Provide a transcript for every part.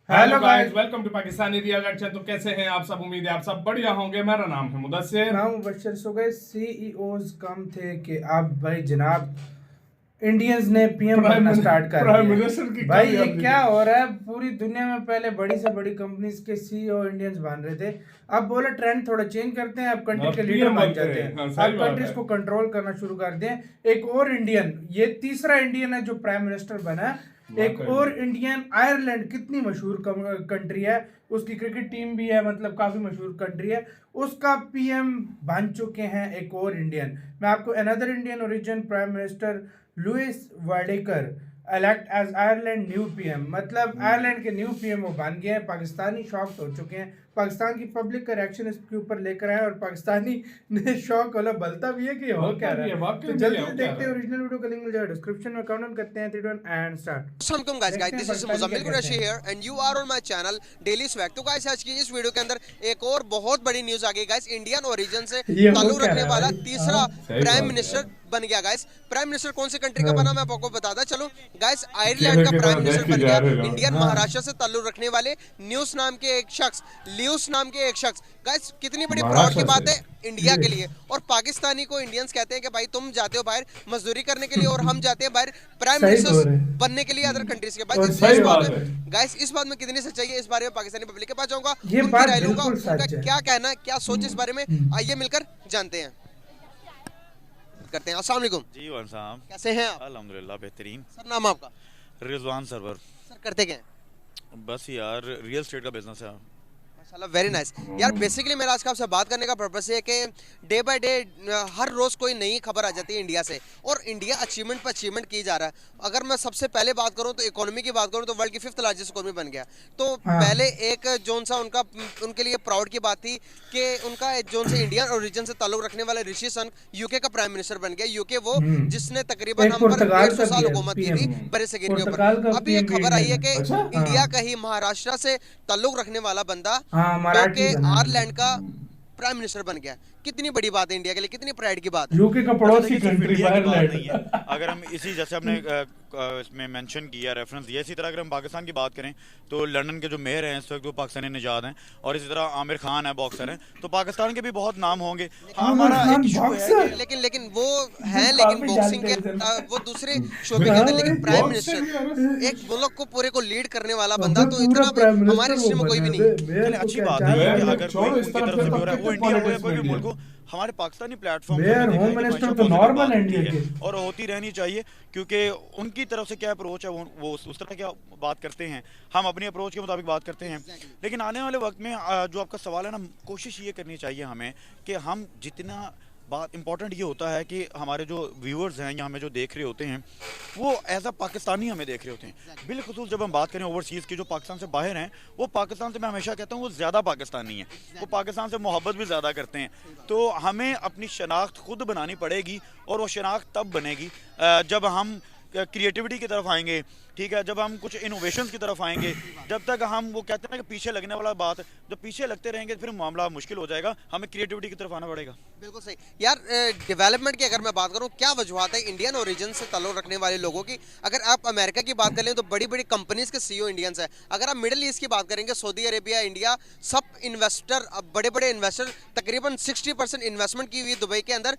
Hello guys, welcome to Pakistani real action. तो कैसे हैं आप सब? उम्मीद है आप सब बढ़िया होंगे। मेरा नाम है मुदस्सिर। मैं हूं मुबशर। सो गए सीईओज कम थे कि आप भाई जनाब इंडियंस ने पीएम बनना स्टार्ट कर प्राइम दिया। मिनिस्टर की भाई कमी ये हम क्या हो रहा है? पूरी दुनिया में पहले बड़ी से बड़ी कंपनीज के सीईओ इंडियंस बन रहे थे। अब बोले ट्रेंड थोड़ा चेंज करते हैं, अब कंट्री के लीडर बन जाते हैं। हाँ, सही अब बात कंट्रीज है। को कंट्रोल करना शुरू कर दें। एक और इंडियन, ये तीसरा इंडियन है जो प्राइम मिनिस्टर बना है। एक वाकई और में। इंडियन, आयरलैंड कितनी मशहूर कंट्री है, उसकी क्रिकेट टीम भी है, मतलब काफी मशहूर कंट्री है, उसका पीएम बन चुके हैं एक और इंडियन। मैं आपको another Indian origin prime minister Luis Varadkar elect as Ireland new PM, मतलब आयरलैंड के न्यू पीएम वो बन गए हैं। पाकिस्तानी शॉक्ड हो चुके हैं। पाकिस्तान की पब्लिक का रिएक्शन इसके ऊपर लेकर आए और पाकिस्तानी ने शॉक वाला बलता भी है कि हो क्या रहा है। तो जल्दी से देखते हैं, ओरिजिनल वीडियो का लिंक मिल जाएगा डिस्क्रिप्शन में। काउंट करते हैं 3 2 1 and start. Assalamualaikum guys, this is Muzammil Qureshi here and you are on my channel Daily Swag। तो guys आज की इस वीडियो के अंदर एक और बहुत बड़ी न्यूज आ गई गाइस। इंडियन ओरिजिन से ये हो ताल्लुक क्या रखने रहा है वाला भाई? तीसरा सही प्राइम बात मिनिस्टर है। बन गया गाइस। प्राइम मिनिस्टर कौन सी कंट्री का हाँ। बना मैं आपको बताता चलो गाइस। आयरलैंड का प्राइम मिनिस्टर बन गया इंडियन हाँ। महाराष्ट्र से ताल्लुक रखने वाले न्यूज नाम के एक शख्स, ल्यूस नाम के एक शख्स। गाइस कितनी बड़ी प्राउड की महाराष्ट्र बात से। है इंडिया के लिए। और पाकिस्तानी को इंडियंस कहते हैं कि भाई तुम जाते हो बाहर मजदूरी करने के लिए और हम जाते हैं बाहर प्राइम सही बोल मिनिस्टर रहे हैं। बनने के लिए अदर कंट्रीज के। और भाई सही इस बात बात में है। गाइस इस बात में कितनी सच्चाई है इस बारे में पाकिस्तानी पब्लिक के पास जाऊंगा, ये उनकी बात राय लूंगा, बिल्कुल उनका सच है। क्या कहना है, क्या सोच इस बारे में, आइए मिलकर जानते हैं, करते हैं। अस्सलाम वालेकुम जी वालेकुम सलाम। कैसे हैं आप? अल्हम्दुलिल्लाह बेहतरीन। सर नाम आपका? रिजवान सरवर। सर करते क्या हैं? बस यार रियल एस्टेट का बिजनेस है। माशाल्लाह वेरी नाइस। यार बेसिकली मेरा आज का आपसे बात करने का पर्पस है कि डे बाय डे हर रोज कोई नई खबर आ जाती है इंडिया से और इंडिया अचीवमेंट पर अचीवमेंट की जा रहा है। अगर मैं सबसे पहले बात करूं तो इकोनॉमी की बात करूं तो वर्ल्ड की 5th लार्जेस्ट इकोनॉमी बन गया। तो हाँ। पहले एक जोन सा उनके लिए प्राउड की बात थी कि उनका जोन से इंडियन ओरिजिन से ताल्लुक रखने वाले ऋषि सुनक यूके का प्राइम मिनिस्टर बन गया। यूके वो जिसने तकरीबन एक हम पर पुर्तगाल 150 का साल भी है हुकूमत की PM, थी बड़े सगीर के पुर्तगाल का ऊपर। अभी एक PM खबर आई है कि अच्छा? इंडिया का ही महाराष्ट्र से ताल्लुक रखने वाला बंदा हाँ, मराठी के बना है। आयरलैंड का प्राइम मिनिस्टर बन गया। कितनी बड़ी बात है इंडिया के लिए, कितनी प्राइड की बात है। यूके का अच्छा, पड़ोसी देखिए, सिर्फ कंट्री इंडिया की बात आयरलैंड। नहीं है। अगर हम इसी जैसे हमने इसमें मेंशन किया, रेफरेंस दिया, इसी तरह अगर हम पाकिस्तान की बात करें तो लंदन के जो मेयर हैं इस वक्त वो पाकिस्तानी निजात हैं और इसी तरह आमिर खान है, बॉक्सर हैं, तो पाकिस्तान के भी बहुत नाम होंगे। हमारा खान एक इशू है बॉक्सर? कि लेकिन वो है, लेकिन काफी बॉक्सिंग के जानते हैं वो दूसरे शोबे के अंदर, लेकिन प्राइम बॉक्सिंग मिनिस्टर एक मुल्क को पूरे को लीड करने वाला बंदा तो पूरा इतना प्राइम हमारे मिनिस्टर हिस्ट्री वो में कोई भी बने नहीं है। हुए। मेयर चलिए, को अच्छी क्या बात चाहिए? है कि मेयर अगर छोड़ो, कोई इस उनकी तरफ तरफ से से भी तो हो रहा है, वो कितने इंडिया हो या politics कोई भी में मुल्क भी हो, हमारे Pakistani platform mayor, home minister तो नॉर्मल है इंडिया के। और होती रहनी चाहिए क्योंकि उनकी तरफ से क्या अप्रोच है वो उस तरह क्या बात करते हैं, हम अपनी अप्रोच के मुताबिक बात करते हैं। लेकिन आने वाले वक्त में जो आपका सवाल है ना, कोशिश ये करनी चाहिए हमें कि हम जितना बात इंपॉर्टेंट ये होता है कि हमारे जो व्यूअर्स हैं या हमें जो देख रहे होते हैं वो एज अ पाकिस्तानी हमें देख रहे होते हैं। बिलखुसूस जब हम बात करें ओवरसीज़ की, जो पाकिस्तान से बाहर हैं, वो पाकिस्तान से, मैं हमेशा कहता हूँ, वो ज़्यादा पाकिस्तानी हैं, वो पाकिस्तान से मोहब्बत भी ज़्यादा करते हैं। तो हमें अपनी शनाख्त खुद बनानी पड़ेगी और वो शनाख्त तब बनेगी जब हम क्रिएटिविटी की तरफ आएंगे, ठीक है, जब हम कुछ इनोवेशंस की तरफ आएंगे। जब तक हम वो कहते हैं ना कि पीछे लगने वाला बात, जब पीछे लगते रहेंगे फिर मामला मुश्किल हो जाएगा, हमें क्रिएटिविटी की तरफ आना पड़ेगा। बिल्कुल सही। यार डेवलपमेंट की अगर मैं बात करूं, क्या वजूहत है इंडियन ओरिजिन से ताल्लुक रखने वाले लोगों की? अगर आप अमेरिका की बात करें तो बड़ी बड़ी कंपनीज के सीईओ इंडियंस है। अगर आप मिडिल ईस्ट की बात करेंगे, सऊदी अरेबिया, इंडिया, सब इन्वेस्टर, बड़े बड़े इन्वेस्टर, तकरीबन 60% इन्वेस्टमेंट की हुई दुबई के अंदर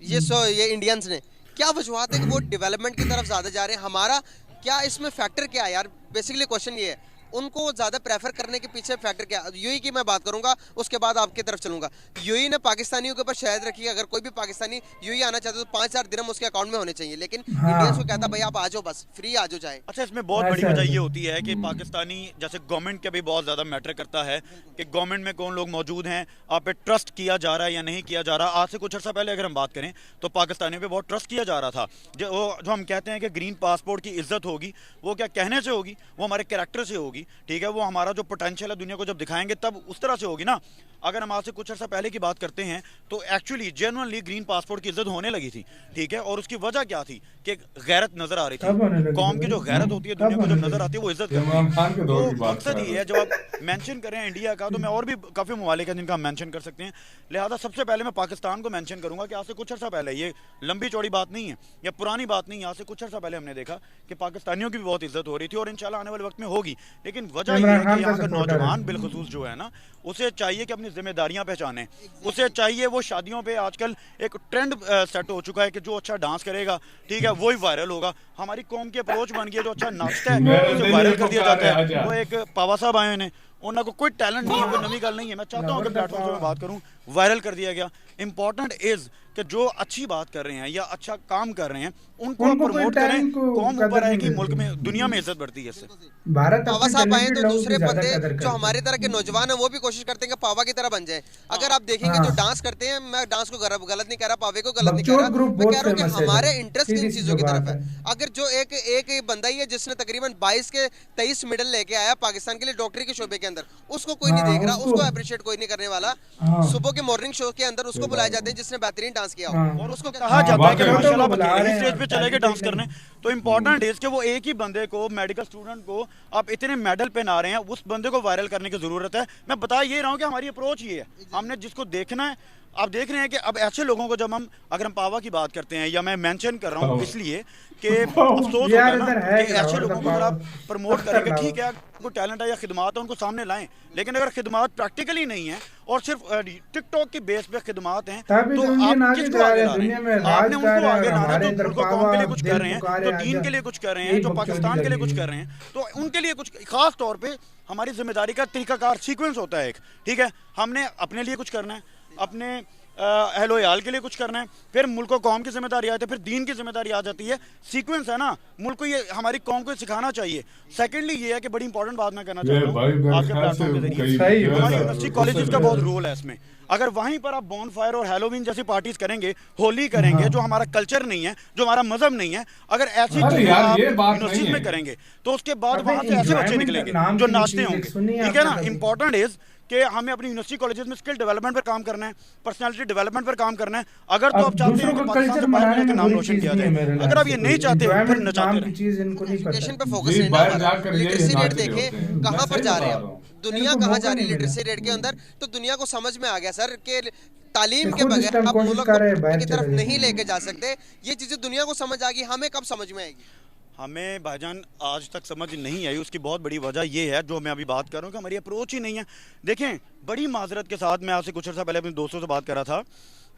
ये इंडियंस ने। क्या वजूहत है कि वो डेवलपमेंट की तरफ ज़्यादा जा रहे हैं? हमारा क्या इसमें फैक्टर क्या है यार? बेसिकली क्वेश्चन ये है, उनको ज़्यादा प्रेफर करने के पीछे फैक्टर क्या? यूएई की मैं बात करूंगा, उसके बाद आपकी तरफ चलूंगा। यूएई ने पाकिस्तानियों के ऊपर शहद रखी है, अगर कोई भी पाकिस्तानी यूएई आना चाहते तो 5,000 दिरहम उसके अकाउंट में होने चाहिए, लेकिन इंडियंस को कहता भाई आप आ जाओ, बस फ्री आ जाओ चाहे। अच्छा, इसमें बहुत बड़ी वजह ये होती है कि पाकिस्तानी, जैसे गवर्नमेंट का भी बहुत ज़्यादा मैटर करता है कि गवर्नमेंट में कौन लोग मौजूद हैं, आप पे ट्रस्ट किया जा रहा है या नहीं किया जा रहा। आज से कुछ अर्सा पहले अगर हम बात करें तो पाकिस्तानियों पे बहुत ट्रस्ट किया जा रहा था। जो हम कहते हैं कि ग्रीन पासपोर्ट की इज्जत होगी, वो क्या कहने से होगी, वो हमारे कैरेक्टर से होगी, ठीक है, वो हमारा जो पोटेंशियल है दुनिया को जब दिखाएंगे तब उस तरह से होगी ना। अगर हम आज से कुछ अर्सा पहले की बात करते हैं तो एक्चुअली जेन्युइनली ग्रीन पासपोर्ट की इज्जत होने लगी थी, ठीक है, और उसकी वजह क्या थी कि एक गैरत नजर आ रही कब होने थी। लगी कौम की जो भाई? गैरत होती है कब दुनिया को होने जब लगी? नजर आती है वो इज्जत करती इमरान है। खान के दौर की तो बात मकसद कर ये रहे है जब आप मेंशन करें इंडिया का तो मैं और भी काफ़ी ममालिक हैं जिनका हम मेंशन कर सकते हैं। लिहाजा सबसे पहले मैं पाकिस्तान को मेंशन करूंगा कि आज से कुछ अर्सा पहले, ये लंबी चौड़ी बात नहीं है या पुरानी बात नहीं है, आज से कुछ अर्सा पहले हमने देखा कि पाकिस्तानियों की भी बहुत इज्जत हो रही थी और इंशाल्लाह आने वाले वक्त में होगी। लेकिन वजह यह इमरान है खान कि का यहाँ का सपोर्टर है। नौजवान बिलखुसूस जो है ना, उसे चाहिए कि अपनी जिम्मेदारियां पहचाने। उसे चाहिए वो शादियों पे आजकल एक ट्रेंड सेट हो चुका है कि जो अच्छा डांस करेगा, ठीक है, वही वायरल होगा। हमारी कौम की अप्रोच बन गई है जो अच्छा नाचता है मेरे उसे दिल वायरल को कर दिया प्यार जाता है, है। आजा। वो एक पावा साहब आए हैं, उनको कोई टैलेंट नहीं है, कोई नवी गल नहीं है। मैं चाहता हूँ कि प्लेटफॉर्म से मैं बात करूँ, वायरल कर दिया गया। इंपॉर्टेंट इज कि जो अच्छी बात कर रहे हैं या अच्छा काम कर रहे हैं उनको उनको कोई प्रमोट करें, talent को कौम कदर ऊपर नहीं आएगी, मुल्क मिलती। में दुनिया में इज्जत बढ़ती है इससे। भारत पावा अपने साहब आए टैलेंटेड तो लोगों की दूसरे ज्यादा बंदे कदर जो करते हमारे हैं। तरह के नौजवान हैं वो भी कोशिश करते हैं कि पावा की तरह बन जाए। अगर आप देखेंगे हाँ। जो डांस करते हैं, मैं डांस को गलत नहीं कह रहा, पावे को गलत नहीं कह बकचोद रहा, ग्रुप मैं बहुत कह रहा हूँ कि फेमस है हमारे इधर। इंटरेस्ट सीधी किन सी चीजों की जो तरफ बात है। है। अगर जो एक बंदा ही है जिसने तकरीबन 22 के 23 मेडल लेके आया पाकिस्तान के लिए डॉक्टरी के शोबे के अंदर, उसको कोई नहीं हाँ, देख रहा, उसको- उसको अप्रिशिएट कोई नहीं करने वाला। हाँ। सुबह के मॉर्निंग शो के अंदर उसको बुलाया जाते हैं जिसने बेहतरीन डांस किया हो, हाँ। और उसको कहा हाँ, जाता है कि वाकई। माशाल्लाह बुला अकेले रहे ही हैं, स्टेज पे चले गए डांस talented करने। नहीं। तो इम्पोर्टेंट है कि वो एक ही बंदे को, मेडिकल स्टूडेंट को आप इतने मेडल पहना रहे हैं, उस बंदे को वायरल करने की जरूरत है। मैं बता ये रहा हूँ कि हमारी अप्रोच ये है, हमने जिसको देखना है। आप देख रहे हैं कि अब ऐसे लोगों को जब हम, अगर हम पावा की बात करते हैं या मैं मेंशन कर रहा हूँ इसलिए कि अफसोस होता यार है ना इधर है कि क्या, ऐसे और लोगों तो को अगर आप पावा। प्रमोट अख्तर करेंगे, लाओ। ठीक है, कोई टैलेंट है या खिदमात है उनको सामने लाएं। लेकिन अगर खिदमात प्रैक्टिकली नहीं है और सिर्फ टिकटॉक की बेस पे खिदमात हैं तभी तो तो इंडियन आप आगे किसको जा आगे रहे ला हैं, रहे दुनिया में हैं? राज आपने कर उनको रहे हैं आगे और लाना है हमारे जो इधर मुल्क और कौम पावा के लिए कुछ दिल कर रहे हैं, पुकारे जो आजा। दीन के लिए कुछ कर रहे हैं, यही जो बकचोदी पाकिस्तान के लिए कुछ लगी है। कर रहे हैं, तो उनके लिए कुछ खास तौर पे हमारी जिम्मेदारी का तरीकाकार सीक्वेंस होता है एक, ठीक है। हमने अपने लिए कुछ करना है, अपने अहलो याल के लिए कुछ करना है, फिर मुल्क और कौम की जिम्मेदारी आती है, फिर दीन की जिम्मेदारी आ जाती है। सीक्वेंस है ना, मुल्क को ये, हमारी कौम को सिखाना चाहिए। सेकेंडली ये है कि बड़ी इंपॉर्टेंट बात मैं कहना ये चाहता भाई हूँ मेरे आज के ख्याल से प्लेटफॉर्म के कई जरिए, सही हमारी बात है। यूनिवर्सिटी कॉलेजेस का बहुत रोल है इसमें। अगर वहीं पर आप बॉन फायर और हैलोवीन जैसी पार्टीज करेंगे, होली करेंगे, जो हमारा कल्चर नहीं है, जो हमारा मजहब नहीं है, अगर ऐसी अरे चीजें यार, आप ये बात यूनिवर्सिटीज नहीं में है। करेंगे तो उसके बाद अबे वहां से ऐसे बच्चे enjoyment निकलेंगे नाम जो की नाचते चीज़ एक होंगे, सुनी है ठीक है ना। आपने कभी? इंपॉर्टेंट इज कि हमें अपनी यूनिवर्सिटी कॉलेजेस में स्किल डेवलपमेंट पर काम करना है, पर्सनालिटी डेवलपमेंट पर काम करना है। अगर तो अब आप चाहते दूसरों हैं कि को पाकिस्तान कल्चर से बाहर मनाने जाकर में नाम बुरी रोशन चीज किया नहीं है जाए, मेरे अगर लाइफ आप से ये कोई। नहीं चाहते फिर Enjoyment नचाते नाम रहें। की चीज इनको नहीं पता। एजुकेशन पे फोकस जी, नहीं ना बाहर हमारा। जाकर ये लिटरेसी नाच रेट रहे देखें होते हैं। कहाँ मैं पर सही जा रहे बता हैं, रहा हूँ। दुनिया इनको कहाँ मौका जा रही है नहीं मिला। लिटरेसी रेट के अंदर। तो दुनिया को समझ में आ गया सर कि तालीम ये के खुद इस बगैर टाइम आप कोशिश मुल्क कर रहे को हैं बाहर की तरफ चले जाएं। नहीं लेके जा सकते। ये चीजें दुनिया को समझ आ गई, हमें कब समझ में आएगी? हमें भाईजान आज तक समझ नहीं आई। उसकी बहुत बड़ी वजह ये है जो मैं अभी बात कर रहा हूँ कि हमारी अप्रोच ही नहीं है। देखें, बड़ी माजरत के साथ मैं आपसे कुछ अर्सा पहले अपने दोस्तों से बात कर रहा था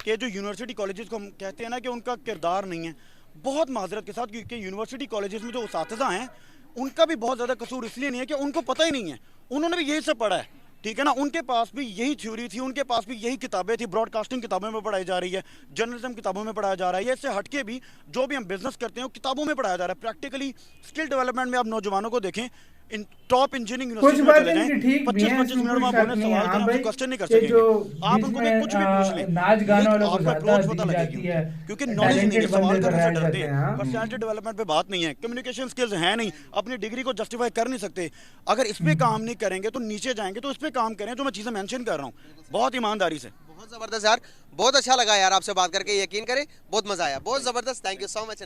कि जो यूनिवर्सिटी कॉलेजेस को हम कहते हैं ना कि उनका किरदार नहीं है, बहुत माजरत के साथ, क्योंकि यूनिवर्सिटी कॉलेजेस में जो उसातिज़ा हैं उनका भी बहुत ज़्यादा कसूर इसलिए नहीं है कि उनको पता ही नहीं है, उन्होंने भी यही सब पढ़ा है, ठीक है ना। उनके पास भी यही थ्योरी थी, उनके पास भी यही किताबें थी, ब्रॉडकास्टिंग किताबों में पढ़ाई जा रही है, जर्नलिज्म किताबों में पढ़ाया जा रहा है, ये इससे हटके भी जो भी हम बिजनेस करते हैं वो किताबों में पढ़ाया जा रहा है। प्रैक्टिकली स्किल डेवलपमेंट में आप नौजवानों को देखें, इन टॉप इंजीनियरिंग कुछ यूनिवर्सिटी में बातें चले जाएं, इनकी ठीक भी हैं, 25-25 इसमें मिनट में कोई आप शक उन्हें नहीं है। सवाल हाँ करें, भाई, आपसे क्वेश्चन नहीं कर ये जो सकेंगे। आप उनको बीच कुछ भी पूछ लें, में नाच गाने वालों को आपको ज्यादा अप्रोच दी पता जाती लगेगी, है, क्योंकि नॉलेज नहीं है, talented सवाल बंदे करने से बनाए डरते जाते हैं, हैं। हाँ। पर्सनालिटी डेवलपमेंट पे बात नहीं है, कम्युनिकेशन स्किल्स है नहीं, अपनी डिग्री को जस्टिफाई कर नहीं सकते। अगर इस पे काम नहीं करेंगे तो नीचे जाएंगे। तो इस पे काम करें जो मैं चीज़ें मेंशन कर रहा हूँ बहुत ईमानदारी से। बहुत जबरदस्त यार, बहुत अच्छा लगा यार आपसे बात करके, यकीन करें बहुत मजा आया, बहुत जबरदस्त। Thank you so much.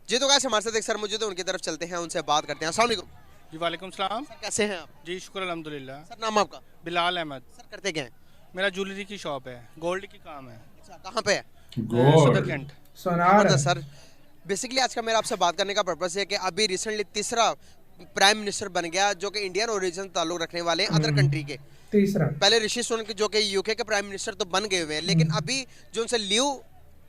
जी तो गाइस हमारे साथ एक सर मौजूद है, उनकी तरफ चलते हैं, उनसे बात करते हैं। अस्सलाम वालेकुम जी वालेकुम सलाम। सर, कैसे हैं आप? जी शुक्र अल्हम्दुलिल्लाह। सर नाम आपका? बिलाल अहमद। सर करते क्या हैं? मेरा ज्वेलरी की शॉप है, गोल्ड की काम है। अच्छा, कहाँ पे है? सदर गॉड। कैंट। सोनार जबरदस्त सर। बेसिकली आज का मेरा आपसे बात करने का पर्पस है कि अभी रिसेंटली तीसरा प्राइम मिनिस्टर बन गया जो कि इंडियन ओरिजिन ताल्लुक रखने वाले हैं अदर कंट्री के। तीसरा पहले ऋषि सुनक जो कि यूके के प्राइम मिनिस्टर तो बन गए हुए हैं, लेकिन अभी जो उनसे लियू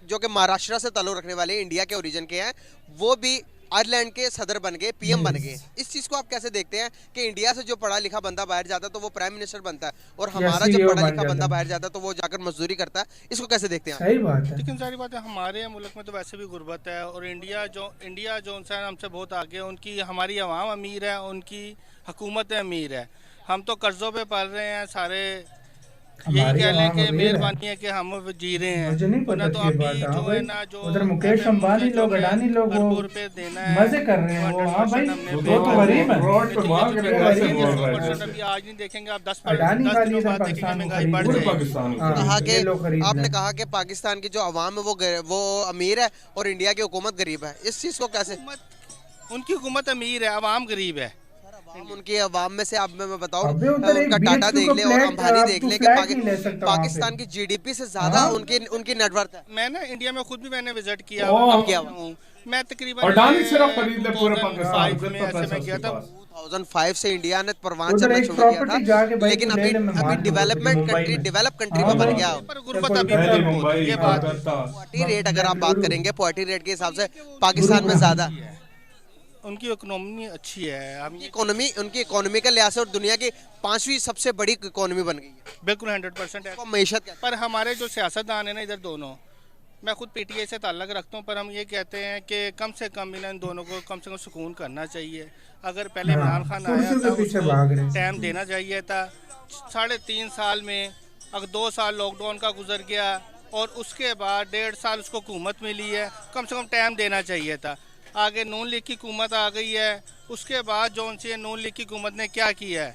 जो कि महाराष्ट्र से ताल्लुक रखने वाले हैं, इंडिया के ओरिजिन के हैं, वो भी आयरलैंड के सदर बन गए, पीएम बन गए। इस चीज़ को आप कैसे देखते हैं कि इंडिया से जो पढ़ा लिखा बंदा बाहर जाता है तो वो प्राइम मिनिस्टर बनता है, और हमारा जो CEO पढ़ा बन लिखा जाता बंदा है। बाहर जाता है तो वो जाकर मजदूरी करता है? इसको कैसे देखते हैं आप? सही बात है। लेकिन सारी बात है, हमारे मुल्क में तो वैसे भी गुर्बत है, और इंडिया जो उनसे हमसे बहुत आगे है, उनकी हमारी आवाम अमीर है, उनकी हुकूमत अमीर है। हम तो कर्ज़ों पे पल रहे हैं, सारे यही हमारी कह लें आवाम कि अमीर है। मेहरबानी है कि हम जी रहे हैं। मुझे नहीं वरना पता तो ये अभी बात। हाँ जो भाई, है ना जो उधर मुकेश अंबानी लोग, अडानी लोग, वो अरबों रुपए देना है, मजे कर रहे हैं वो। हाँ भाई, 100% वो तो गरीब है। रोड पे मांग रहे हैं, ऐसे बोल रहे हैं 100% जैसे। अभी आज नहीं देखेंगे आप 10 अडानी दिनों खाली इधर बाद देखेंगे पाकिस्तान को महंगाई खरीद बढ़ रहे पूरे हैं। जाएगी। पाकिस्तान को हाँ, कहा ये कि लोग खरीद आपने रहे हैं। कहा कि पाकिस्तान की जो अवाम है वो अमीर है और इंडिया की हुकूमत गरीब है, इस चीज को कैसे? उनकी हुकूमत अमीर है, अवाम गरीब है। हम उनकी अवाम में से आप मैं बताऊं, अबे उधर एक उनका डाटा BHQ देख का ले और फ्लैट, अंबानी आप देख तू ले कि फ्लैट नहीं ले सकता वहाँ पे। पाकिस्तान की जीडीपी से ज्यादा हाँ। उनकी नेटवर्थ है। मैं ना इंडिया में खुद भी मैंने विजिट किया ओ, हुआ अब क्या हूँ। मैं तकरीबन अडानी सिर्फ खरीद ले पूरे 2005 पाकिस्तान, में जितना ऐसे पैसा मैं गया उसके था। पास। 2005 से इंडिया ने परवान उधर चढ़ना एक शुरू किया प्रॉपर्टी जाके था, भाई लेकिन तू ले अभी ले, मैं मान अभी लूंगा तुझे डेवलपमेंट मुंबई कंट्री में। डेवलप कंट्री हाँ में बन भाई। गया। पर गुर्बत या अभी कोलकाता दिल्ली, भी में। बहुत है, मुंबई, ये बात है। कोलकाता। पॉवर्टी रेट अगर आप बात बेंगलुरु। करेंगे, पॉवर्टी रेट के हिसाब से पाकिस्तान में ज्यादा है। उनकी इकोनॉमी अच्छी है। हम ये उनकी इकोनॉमी के लिहाज से और दुनिया की 5वीं सबसे बड़ी इकोनॉमी बन गई है। बिल्कुल 100% है। तो मईशत क्या? पर हमारे जो सियासतदान है ना इधर दोनों, मैं खुद पीटीआई से ताल्लुक़ रखता हूँ, पर हम ये कहते हैं कि कम से कम इन दोनों को कम से कम सुकून करना चाहिए। अगर पहले हाँ, इमरान खान आया कुर्सी के था पीछे उसको भाग रहे हैं। टाइम देना चाहिए था। 3.5 साल में अगर 2 साल लॉकडाउन का गुजर गया और उसके बाद 1.5 साल उसको हुकूमत मिली है, कम से कम टाइम देना चाहिए था। आगे नून लीग की हुकूमत आ गई है, उसके बाद जो उनसे नून लीग की हुकूमत ने क्या किया है।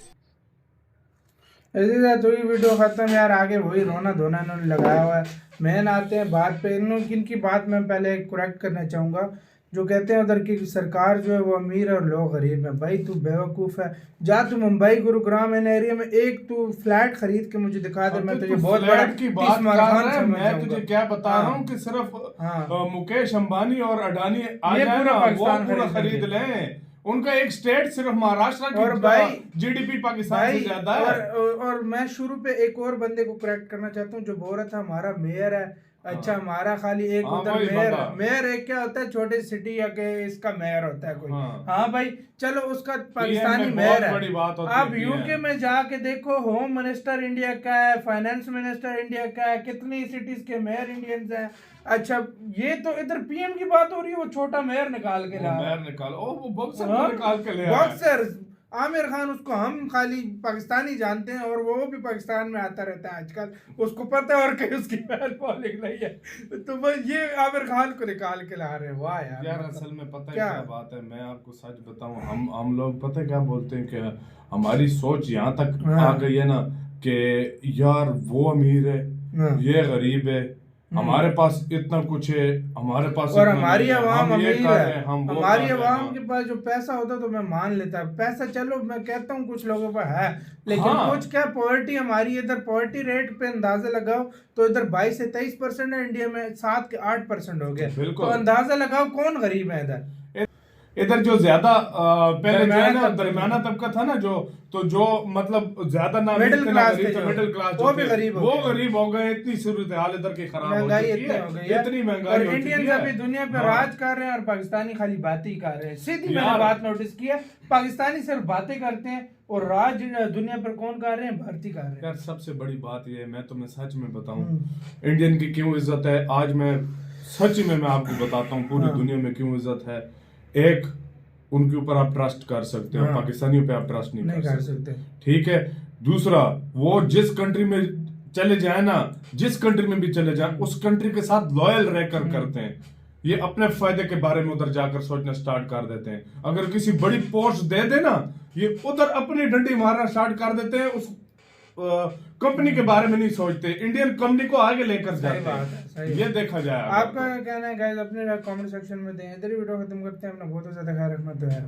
इसी तरह तो ये वीडियो खत्म यार, आगे वही रोना धोना इन्होंने लगाया हुआ है। मेन आते हैं बात पे, इनकी बात मैं पहले करेक्ट करना चाहूँगा। जो कहते हैं उधर की सरकार जो है वो अमीर है और लोग गरीब हैं। भाई तू बेवकूफ़ है, जा तू मुंबई गुरुग्राम इन एरिया में एक तू फ्लैट खरीद के मुझे दिखा दे, मैं तुझे बहुत बड़ा फ्लैट की बात कर इस्मारान रहा है। समझ मैं जाऊंगा। तुझे क्या बता हाँ। रहा हूँ कि सिर्फ हाँ। मुकेश अंबानी और अडानी आ ये जाए पूरा ना, वो पाकिस्तान पूरा खरीद खरीद लेंगे। लें। उनका एक स्टेट सिर्फ महाराष्ट्र की और भाई जीडीपी पाकिस्तान भाई से ज्यादा है। और मैं शुरू पे एक और बंदे को करेक्ट करना चाहता हूँ जो बोल रहा था हमारा मेयर है। अच्छा, हमारा खाली एक हाँ उधर भाई, मेयर, बाबा। मेयर एक क्या होता है, छोटे सिटी या के इसका मेयर होता है कोई। हाँ। हाँ भाई, चलो उसका पाकिस्तानी में मेयर बहुत बड़ी है। बात होती आप है यूके में जाके देखो, होम मिनिस्टर इंडिया का है, फाइनेंस मिनिस्टर इंडिया का है, कितनी सिटीज के मेयर इंडियंस हैं। अच्छा, ये तो इधर पीएम की बात हो रही है, वो छोटा मेयर निकाल के ला मेयर निकालो, वो बॉक्सर हाँ? को निकाल के ले आया। बॉक्सर आमिर खान, उसको हम खाली पाकिस्तानी जानते हैं और वो भी पाकिस्तान में आता रहता है आजकल, उसको पता है और कहीं उसकी फैन फॉलोइंग नहीं है, तो बस ये आमिर खान को निकाल के ला रहे हैं। वाह यार, यार मतलब असल में पता है क्या? क्या बात है, मैं आपको सच बताऊं, हम लोग पता है क्या बोलते हैं कि हमारी सोच यहाँ तक हाँ। आ गई है ना कि यार वो अमीर है, हाँ। ये गरीब है, हमारे पास इतना कुछ है, हमारे पास और इतना हमारी नहीं है, आवाम हम ये अमीर कर रहे है। हैं, हम वो हमारी कर रहे हैं, आवाम हाँ। के पास जो पैसा होता तो मैं मान लेता, पैसा चलो मैं कहता हूँ कुछ लोगों पर है, लेकिन हाँ। कुछ क्या पॉवर्टी हमारी इधर, पॉवर्टी रेट पे अंदाजा लगाओ तो इधर 22 से 23% है, इंडिया में 7 के 8% हो गया। बिल्कुल। तो अंदाजा लगाओ कौन गरीब है इधर। इधर जो ज्यादा पहले जो है ना दरमियाना दरमियाना तबका था ना, जो मतलब ज्यादा ना मिडिल क्लास थे, मिडिल क्लास वो भी गरीब हो वो गए। गरीब हो गए। इतनी सूरत हाल इधर की खराब हो महंगाई चुकी इतनी है, हो गई है, इतनी और महंगाई हो इंडियंस चुकी है। अभी दुनिया पे हाँ। राज कर रहे हैं और पाकिस्तानी खाली बातें ही कर रहे हैं। सीधी मैंने यार। बात नोटिस की है, पाकिस्तानी सिर्फ बातें करते हैं और राज दुनिया पर कौन कर रहे हैं, भारतीय कर रहे हैं। यार सबसे बड़ी बात ये है, मैं तुम्हें सच में बताऊं, इंडियन की क्यों इज्जत है आज मैं सच में मैं आपको बताता हूँ पूरी दुनिया में क्यों इज्जत है। एक, उनके ऊपर आप ट्रस्ट कर सकते हो, हाँ। पाकिस्तानियों पे आप ट्रस्ट नहीं नहीं कर कर सकते, सकते। ठीक है। दूसरा, वो जिस कंट्री में चले जाए ना, जिस कंट्री में भी चले जाए, उस कंट्री के साथ लॉयल रहकर करते हैं। ये अपने फायदे के बारे में उधर जाकर सोचना स्टार्ट कर देते हैं। अगर किसी बड़ी पोस्ट दे देना, ये उधर अपनी डंडी मारना स्टार्ट कर देते हैं, उस कंपनी के बारे में नहीं सोचते, इंडियन कंपनी को आगे लेकर जाते बात है, सही हैं। ये देखा जाए अगर आपका तो। क्या कहना है गाइस, अपने कमेंट सेक्शन में दें। इधर ही वीडियो खत्म करते हैं। अपना बहुत ज्यादा ख्याल रखना तो है।